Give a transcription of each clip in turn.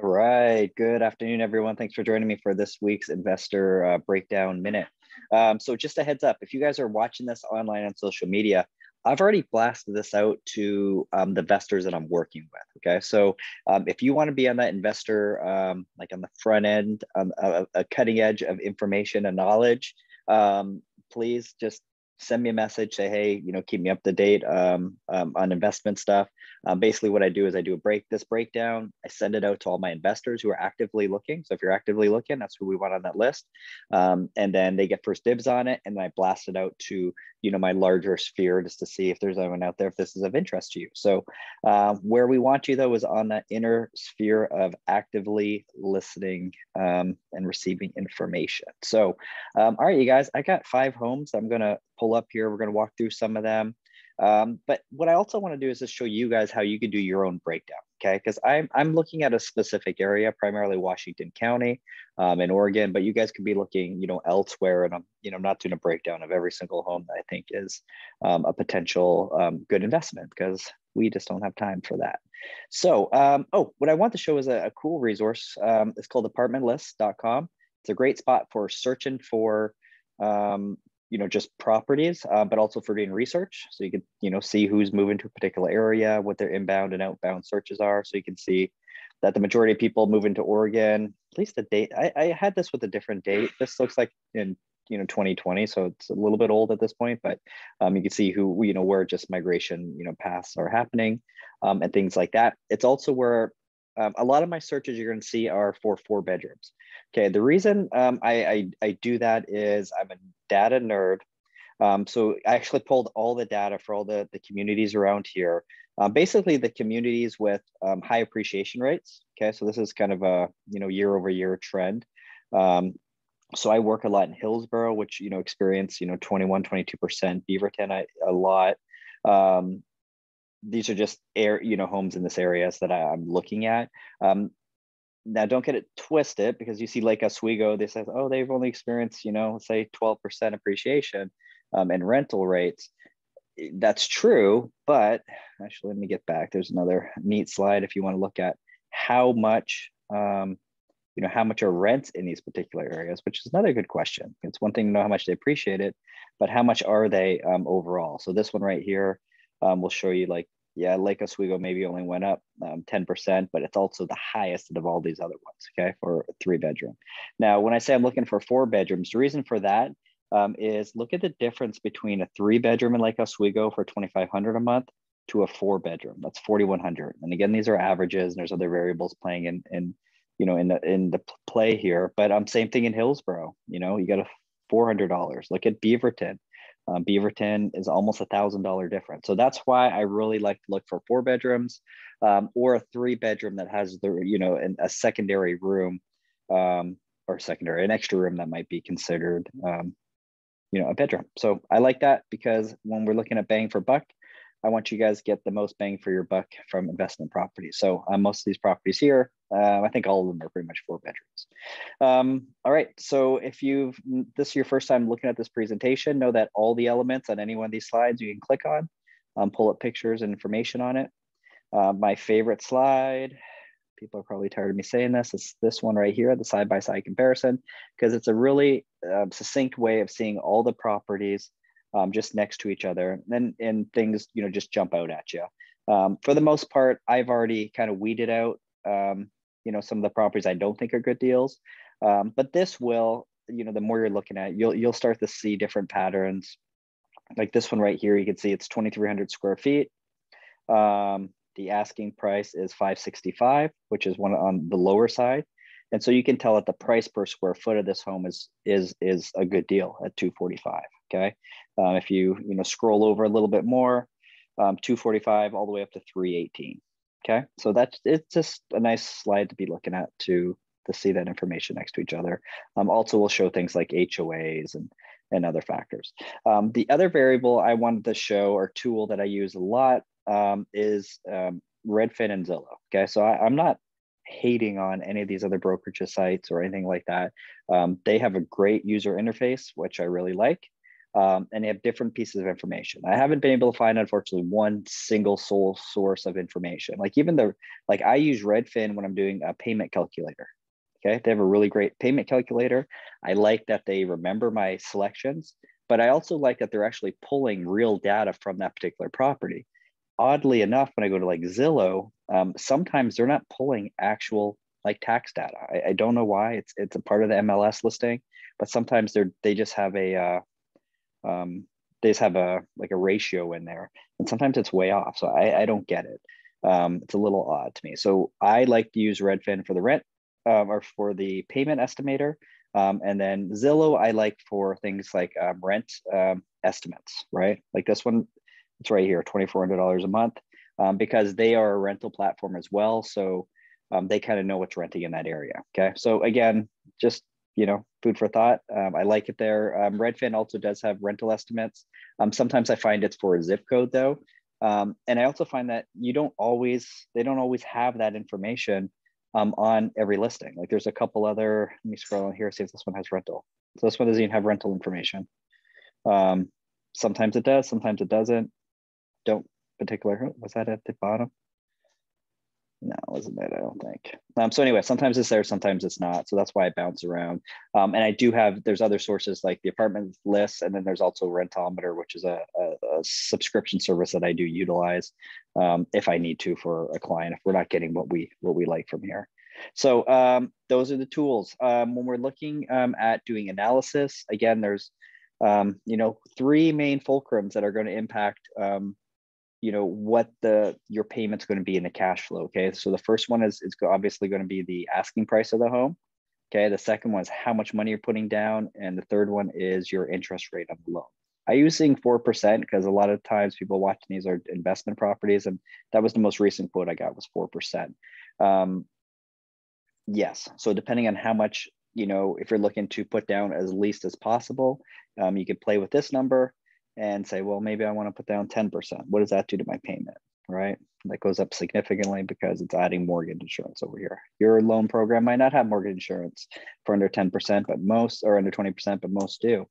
All right. Good afternoon, everyone. Thanks for joining me for this week's investor breakdown minute. So just a heads up, if you guys are watching this online on social media, I've already blasted this out to the investors that I'm working with. Okay. So if you want to be on that investor, like on the front end, a cutting edge of information and knowledge, please just send me a message, say, hey, keep me up to date on investment stuff. Basically what I do is I do this breakdown. I send it out to all my investors who are actively looking. So if you're actively looking, that's who we want on that list. And then they get first dibs on it. And then I blast it out to, my larger sphere just to see if there's anyone out there, if this is of interest to you. So where we want you though is on that inner sphere of actively listening and receiving information. So, all right, you guys, I got 5 homes I'm going to pull up here. We're going to walk through some of them. But what I also want to do is just show you guys how you can do your own breakdown, okay? Because I'm looking at a specific area, primarily Washington County in Oregon, but you guys could be looking, elsewhere, and I'm, not doing a breakdown of every single home that I think is a potential good investment because we just don't have time for that. So, what I want to show is a cool resource. It's called apartmentlist.com. It's a great spot for searching for just properties, but also for doing research. So you can, see who's moving to a particular area, what their inbound and outbound searches are. So you can see that the majority of people move into Oregon, at least the date. I had this with a different date. This looks like in 2020, so it's a little bit old at this point, but you can see who, where just migration, paths are happening and things like that. It's also where a lot of my searches you're going to see are for 4 bedrooms. Okay, the reason I do that is I'm a data nerd. So I actually pulled all the data for all the communities around here. Basically, the communities with high appreciation rates. Okay, so this is kind of a year over year trend. So I work a lot in Hillsborough, which experience 21, 22%. Beaverton a lot. These are just homes in this areas that I'm looking at. Now, don't get it twisted because you see Lake Oswego, they say, oh, they've only experienced, say 12% appreciation in rental rates. That's true, but actually, let me get back. There's another neat slide if you want to look at how much, how much are rents in these particular areas, which is another good question. It's one thing to know how much they appreciate it, but how much are they overall? So this one right here will show you Lake Oswego maybe only went up 10%, but it's also the highest of all these other ones, okay, for a 3-bedroom. Now, when I say I'm looking for 4 bedrooms, the reason for that is look at the difference between a 3-bedroom in Lake Oswego for $2,500 a month to a 4-bedroom. That's $4,100. And again, these are averages, and there's other variables playing in the play here. But same thing in Hillsborough. You got a $400. Look at Beaverton. Beaverton is almost $1,000 difference. So that's why I really like to look for 4 bedrooms or a 3-bedroom that has a secondary room an extra room that might be considered, a bedroom. So I like that because when we're looking at bang for buck, I want you guys to get the most bang for your buck from investment properties. So most of these properties here, I think all of them are pretty much 4 bedrooms. All right, so if this is your first time looking at this presentation, know that all the elements on any one of these slides you can click on, pull up pictures and information on it. My favorite slide, people are probably tired of me saying this, is this one right here, the side-by-side comparison, because it's a really succinct way of seeing all the properties just next to each other, and things just jump out at you. For the most part, I've already kind of weeded out some of the properties I don't think are good deals, but this will, the more you're looking at, you'll start to see different patterns. Like this one right here, you can see it's 2,300 square feet. The asking price is $565, which is one on the lower side. And so you can tell that the price per square foot of this home is a good deal at $245. Okay, if you scroll over a little bit more, $245 all the way up to $318. Okay, so it's just a nice slide to be looking at to see that information next to each other. Also, we'll show things like HOAs and other factors. The other variable I wanted to show, or tool that I use a lot, is Redfin and Zillow. Okay, so I'm not hating on any of these other brokerage sites or anything like that. They have a great user interface, which I really like. and they have different pieces of information. I haven't been able to find, unfortunately, one single sole source of information. Like even like I use Redfin when I'm doing a payment calculator. Okay, they have a really great payment calculator. I like that they remember my selections, but I also like that they're actually pulling real data from that particular property. Oddly enough, when I go to like Zillow, sometimes they're not pulling actual like tax data. I don't know why. It's a part of the MLS listing, but sometimes they just have a like a ratio in there, and sometimes it's way off. So I don't get it. It's a little odd to me. So I like to use Redfin for the rent or for the payment estimator. And then Zillow, I like for things like rent estimates, right? Like this one, it's right here, $2,400 a month, because they are a rental platform as well. So they kind of know what's renting in that area. Okay. So again, just, food for thought. I like it there. Redfin also does have rental estimates. Sometimes I find it's for a zip code though. And I also find that they don't always have that information on every listing. Like there's a couple other, let me scroll on here, see if this one has rental. So this one doesn't even have rental information. Sometimes it does, sometimes it doesn't. Don't particular, was that at the bottom? No, it wasn't that, I don't think. So anyway, sometimes it's there, sometimes it's not. So that's why I bounce around. And I do there's other sources like the apartment list, and then there's also Rentometer, which is a subscription service that I do utilize if I need to for a client, if we're not getting what we like from here. So those are the tools. When we're looking at doing analysis, again, there's, 3 main fulcrums that are going to impact what your payment's going to be in the cash flow. Okay, so the first one is obviously going to be the asking price of the home. Okay, the second one is how much money you're putting down, and the third one is your interest rate on the loan. I'm using 4% because a lot of times people watching these are investment properties, and that was the most recent quote I got was 4%. Yes, so depending on how much, if you're looking to put down as least as possible, you could play with this number and say, well, maybe I want to put down 10%. What does that do to my payment, right? That goes up significantly because it's adding mortgage insurance over here. Your loan program might not have mortgage insurance for under 10%, but most, or under 20%, but most do.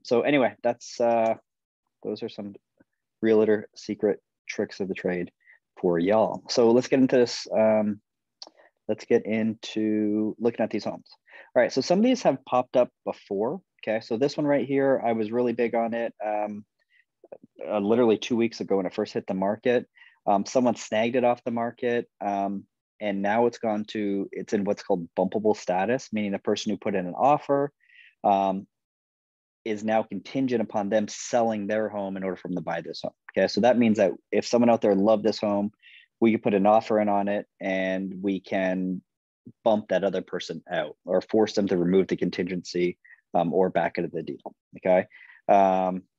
So anyway, those are some realtor secret tricks of the trade for y'all. So let's get into this. Let's get into looking at these homes. All right, so some of these have popped up before. Okay, so this one right here, I was really big on it literally 2 weeks ago when it first hit the market. Someone snagged it off the market, and now it's in what's called bumpable status, meaning the person who put in an offer is now contingent upon them selling their home in order for them to buy this home. Okay, so that means that if someone out there loved this home, we could put an offer in on it and we can bump that other person out or force them to remove the contingency or back into the deal, okay?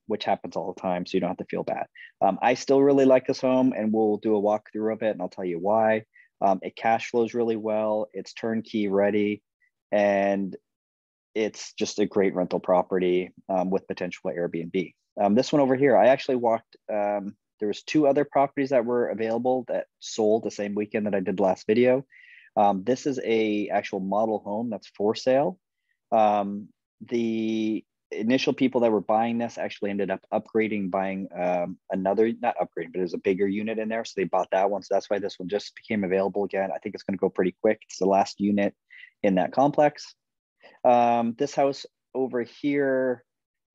Which happens all the time, so you don't have to feel bad. I still really like this home, and we'll do a walkthrough of it, and I'll tell you why. It cash flows really well, it's turnkey ready, and it's just a great rental property with potential for Airbnb. This one over here, I actually walked, there was 2 other properties that were available that sold the same weekend that I did last video. This is a actual model home that's for sale. The initial people that were buying this actually ended up buying another, not upgrading, but there's a bigger unit in there. So they bought that one. So that's why this one just became available again. I think it's going to go pretty quick. It's the last unit in that complex. This house over here,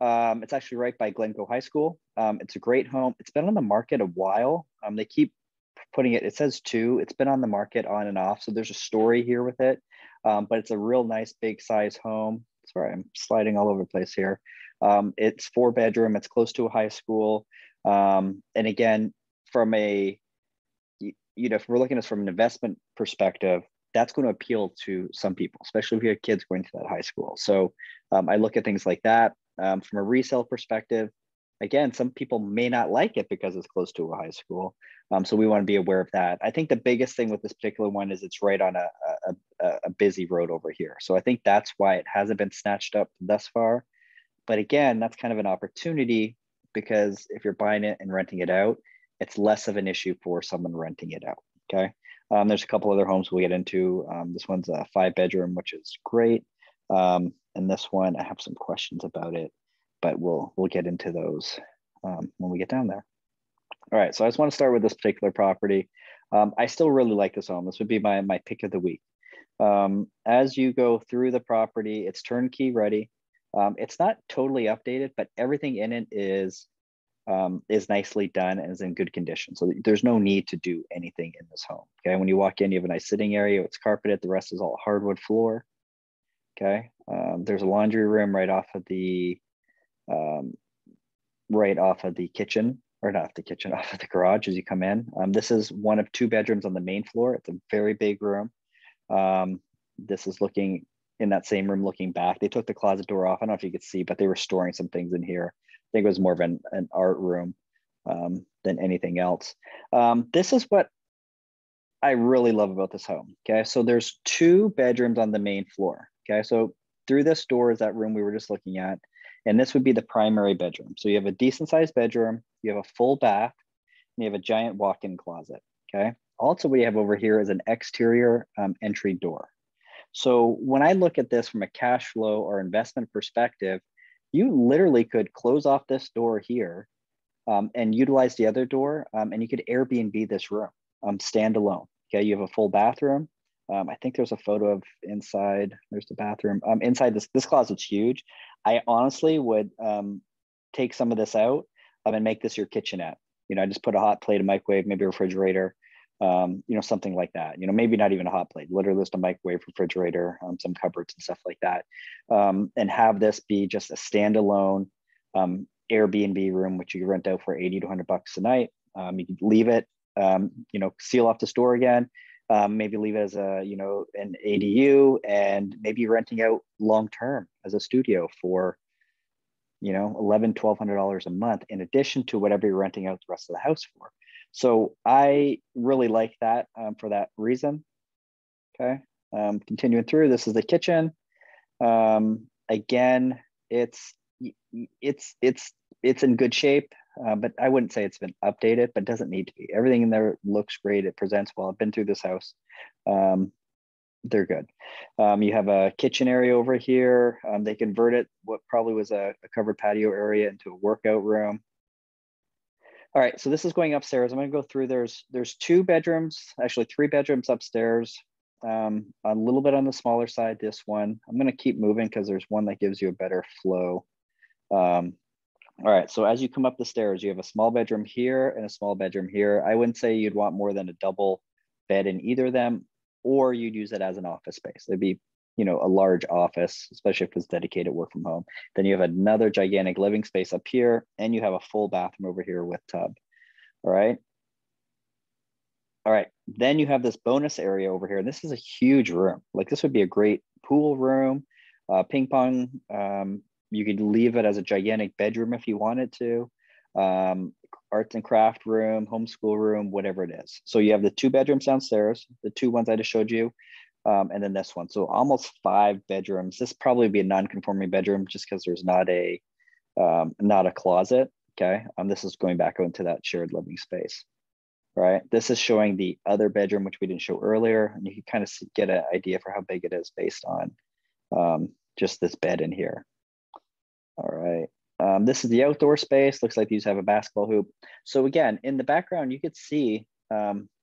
it's actually right by Glencoe High School. It's a great home. It's been on the market a while. They keep putting it says 2. It's been on the market on and off. So there's a story here with it. But it's a real nice big size home. Sorry, I'm sliding all over the place here. It's 4-bedroom. It's close to a high school. And again, from if we're looking at this from an investment perspective, that's going to appeal to some people, especially if you have kids going to that high school. So I look at things like that. From a resale perspective, again, some people may not like it because it's close to a high school. So we want to be aware of that. I think the biggest thing with this particular one is it's right on a busy road over here. So I think that's why it hasn't been snatched up thus far. But again, that's kind of an opportunity because if you're buying it and renting it out, it's less of an issue for someone renting it out, okay? There's a couple other homes we'll get into. This one's a 5-bedroom, which is great. And this one, I have some questions about it. but we'll get into those when we get down there. All right, so I just want to start with this particular property. I still really like this home. This would be my pick of the week. As you go through the property, it's turnkey ready. It's not totally updated, but everything in it is nicely done and is in good condition. So there's no need to do anything in this home. Okay, when you walk in, you have a nice sitting area. It's carpeted. The rest is all hardwood floor. Okay, there's a laundry room right off of the kitchen, or not the kitchen, off of the garage as you come in. This is one of 2 bedrooms on the main floor. It's a very big room. This is looking in that same room, looking back. They took the closet door off. I don't know if you could see, but they were storing some things in here. I think it was more of an art room than anything else. This is what I really love about this home. Okay, so there's 2 bedrooms on the main floor. Okay, so through this door is that room we were just looking at, and this would be the primary bedroom. So you have a decent sized bedroom, you have a full bath, and you have a giant walk-in closet. Okay, also what you have over here is an exterior entry door. So when I look at this from a cash flow or investment perspective, you literally could close off this door here and utilize the other door, and you could Airbnb this room standalone. Okay, you have a full bathroom. I think there's a photo of inside. There's the bathroom. Inside this closet's huge. I honestly would take some of this out and make this your kitchenette. You know, I just put a hot plate, a microwave, maybe a refrigerator, you know, something like that. You know, maybe not even a hot plate, literally just a microwave, refrigerator, some cupboards and stuff like that, and have this be just a standalone Airbnb room, which you can rent out for 80 to 100 bucks a night. You could leave it, you know, seal off this door again. Maybe leave it as a, you know, an ADU, and maybe you're renting out long-term as a studio for, you know, $1,100-$1,200 a month, in addition to whatever you're renting out the rest of the house for. So I really like that for that reason. Okay, continuing through, this is the kitchen. Again, it's in good shape. But I wouldn't say it's been updated, but it doesn't need to be. Everything in there looks great. It presents well. I've been through this house. They're good. You have a kitchen area over here. They converted what probably was a covered patio area into a workout room. All right, so this is going upstairs. I'm going to go through. There's 2 bedrooms, actually 3 bedrooms upstairs. A little bit on the smaller side, this one. I'm going to keep moving because there's one that gives you a better flow. All right, so as you come up the stairs, you have a small bedroom here and a small bedroom here. I wouldn't say you'd want more than a double bed in either of them, or you'd use it as an office space. It'd be, you know, a large office, especially if it's dedicated work from home. Then you have another gigantic living space up here, and you have a full bathroom over here with tub. All right. All right, then you have this bonus area over here. This is a huge room. Like, this would be a great pool room, ping pong. You could leave it as a gigantic bedroom if you wanted to. Arts and craft room, homeschool room, whatever it is. So you have the 2 bedrooms downstairs, the 2 ones I just showed you, and then this one. So almost 5 bedrooms. This probably be a non-conforming bedroom just because there's not a closet. Okay, this is going back into that shared living space. Right, this is showing the other bedroom, which we didn't show earlier, and you can kind of get an idea for how big it is based on just this bed in here. All right, this is the outdoor space. Looks like these have a basketball hoop. So again, in the background, you could see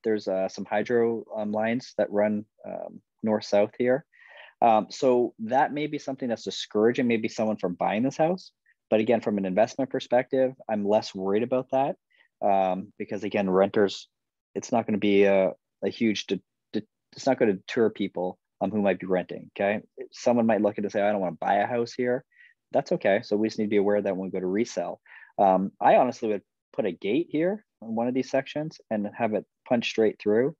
there's some hydro lines that run north-south here. So that may be something that's discouraging maybe someone from buying this house. But again, from an investment perspective, I'm less worried about that because again, renters, it's not going to be a huge, it's not going to deter people who might be renting. Okay, someone might look at it and say, I don't want to buy a house here. That's okay. So we just need to be aware that when we go to resell, I honestly would put a gate here on one of these sections and have it punch straight through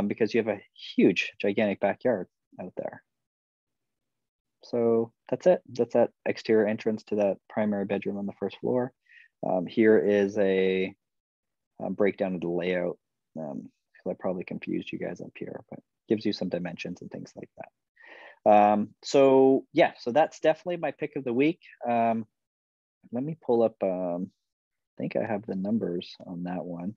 because you have a huge, gigantic backyard out there. So that's it. That's that exterior entrance to that primary bedroom on the first floor. Here is a breakdown of the layout. I probably confused you guys up here, but gives you some dimensions and things like that. So yeah, so that's definitely my pick of the week. Let me pull up, I think I have the numbers on that one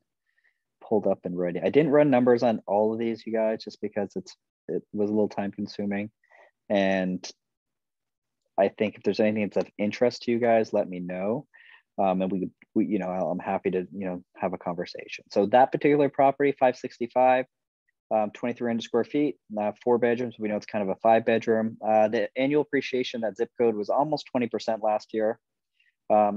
pulled up and ready. I didn't run numbers on all of these, you guys, just because it was a little time consuming. And I think if there's anything that's of interest to you guys, let me know. And we, you know, I'm happy to, you know, have a conversation. So that particular property, 565, 2,300 square feet, 4 bedrooms. We know it's kind of a 5-bedroom. The annual appreciation, that zip code was almost 20% last year.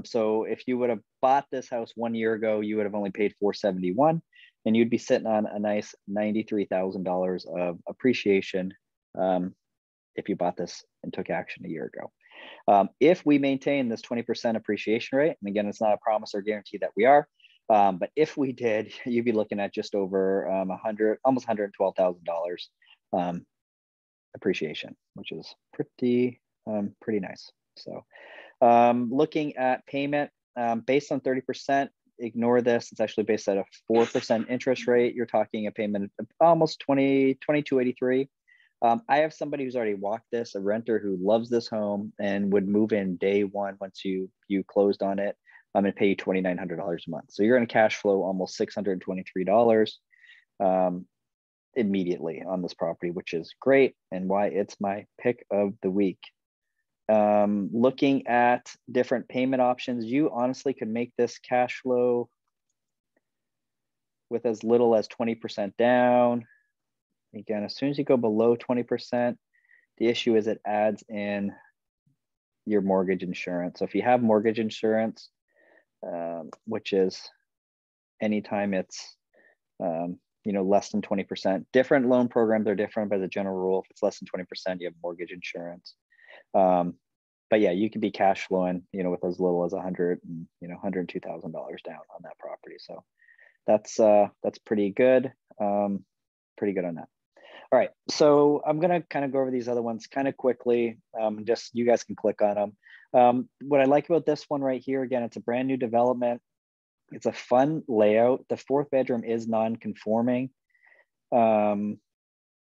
So if you would have bought this house 1 year ago, you would have only paid 471, and you'd be sitting on a nice $93,000 of appreciation if you bought this and took action a year ago. If we maintain this 20% appreciation rate, and again, it's not a promise or guarantee that we are, but if we did, you'd be looking at just over almost $112,000 appreciation, which is pretty nice. So looking at payment, based on 30%, ignore this. It's actually based at a 4% interest rate. You're talking a payment of almost $22.83. I have somebody who's already walked this, a renter who loves this home and would move in day one once you closed on it, and pay you $2,900 a month. So you're going to cash flow almost $623 immediately on this property, which is great, and why it's my pick of the week. Looking at different payment options, you honestly could make this cash flow with as little as 20% down. Again, as soon as you go below 20%, the issue is it adds in your mortgage insurance. So if you have mortgage insurance, which is anytime it's less than 20%, different loan programs are different, but as a general rule, if it's less than 20%, you have mortgage insurance. But yeah, you could be cash flowing, with as little as $102,000 down on that property. So that's pretty good. Pretty good on that. All right, so I'm gonna kind of go over these other ones kind of quickly. Just you guys can click on them. What I like about this one right here, again, it's a brand new development. It's a fun layout. The 4th bedroom is non-conforming. Let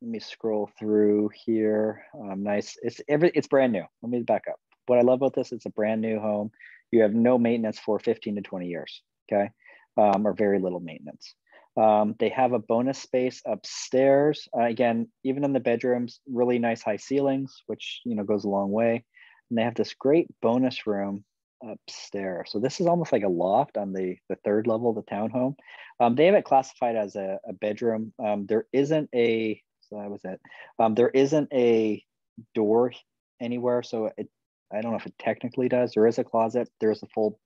me scroll through here. Nice. It's brand new. Let me back up. What I love about this, it's a brand new home. You have no maintenance for 15 to 20 years. Okay, or very little maintenance. They have a bonus space upstairs. Again, even in the bedrooms, really nice high ceilings, which goes a long way. And they have this great bonus room upstairs. So this is almost like a loft on the 3rd level of the townhome. They have it classified as a bedroom. There isn't a there isn't a door anywhere, so I don't know if it technically does. There is a closet. There is a full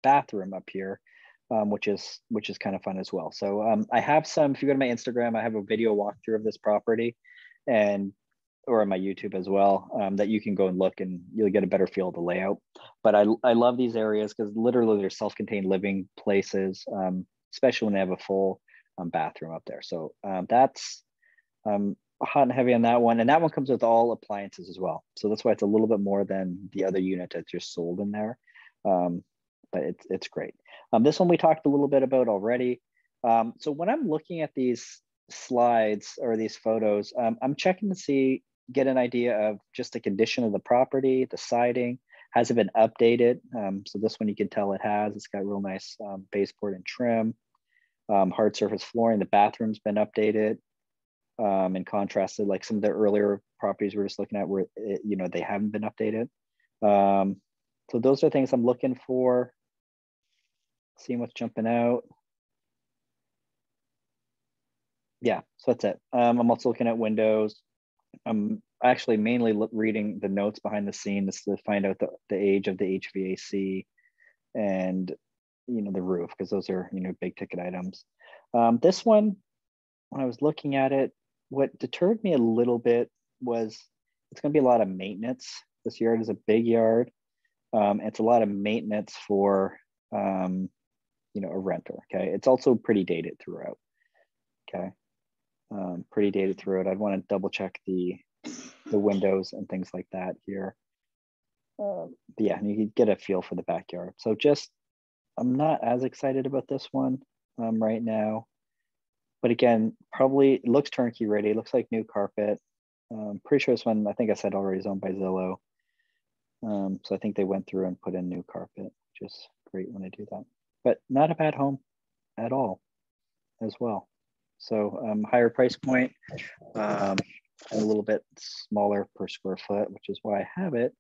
bathroom up here. Which is kind of fun as well. So I have some, if you go to my Instagram, I have a video walkthrough of this property, or on my YouTube as well, that you can go and look, and you'll get a better feel of the layout. But I love these areas because literally they're self-contained living places, especially when they have a full bathroom up there. So that's hot and heavy on that one. And that one comes with all appliances as well. So that's why it's a little bit more than the other unit that just sold in there. But it's great. This one we talked a little bit about already. So when I'm looking at these slides or these photos, I'm checking to get an idea of just the condition of the property, the siding, has it been updated? So this one you can tell it has. It's got real nice baseboard and trim, hard surface flooring. The bathroom's been updated and contrasted, like some of the earlier properties we're just looking at where they haven't been updated. So those are things I'm looking for, seeing what's jumping out. Yeah, so that's it. I'm also looking at windows. I'm actually mainly reading the notes behind the scenes to find out the age of the HVAC and the roof, because those are big ticket items. This one, when I was looking at it, what deterred me a little bit was it's going to be a lot of maintenance. This yard is a big yard. It's a lot of maintenance for a renter. Okay, it's also pretty dated throughout. Okay, pretty dated throughout. I'd want to double check the windows and things like that here. But yeah, you can get a feel for the backyard. So I'm not as excited about this one right now. But again, probably it looks turnkey ready. It looks like new carpet. Pretty sure this one, I think I said already, is owned by Zillow. So I think they went through and put in new carpet, which is great when they do that. But not a bad home at all as well. So higher price point, and a little bit smaller per square foot, which is why I have it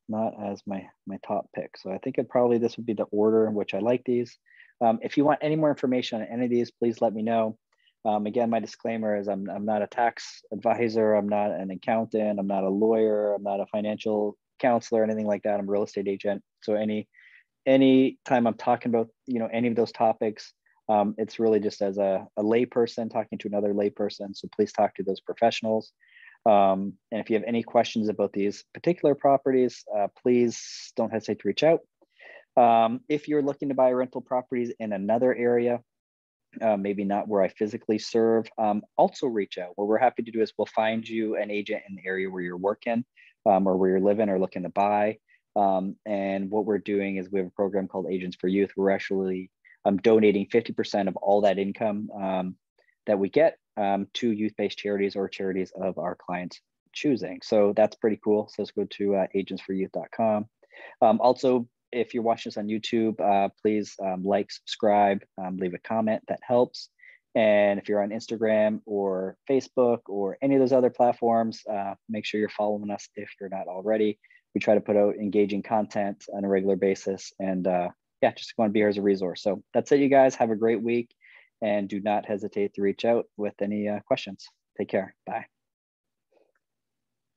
not as my top pick. So I think this would be the order in which I like these. If you want any more information on any of these, please let me know. Again, my disclaimer is I'm not a tax advisor. I'm not an accountant. I'm not a lawyer. I'm not a financial counselor, anything like that. I'm a real estate agent. So any time I'm talking about, any of those topics, it's really just as a lay person talking to another lay person. So please talk to those professionals. And if you have any questions about these particular properties, please don't hesitate to reach out. If you're looking to buy rental properties in another area, maybe not where I physically serve, also reach out. What we're happy to do is we'll find you an agent in the area where you're working, or where you're living or looking to buy. And what we're doing is we have a program called Agents for Youth. We're actually donating 50% of all that income that we get to youth-based charities or charities of our clients' choosing. So that's pretty cool. So let's go to agentsforyouth.com. Also, if you're watching this on YouTube, please like, subscribe, leave a comment. That helps. And if you're on Instagram or Facebook or any of those other platforms, make sure you're following us if you're not already. We try to put out engaging content on a regular basis. And yeah, just want to be here as a resource. So that's it, you guys. Have a great week. And do not hesitate to reach out with any questions. Take care. Bye.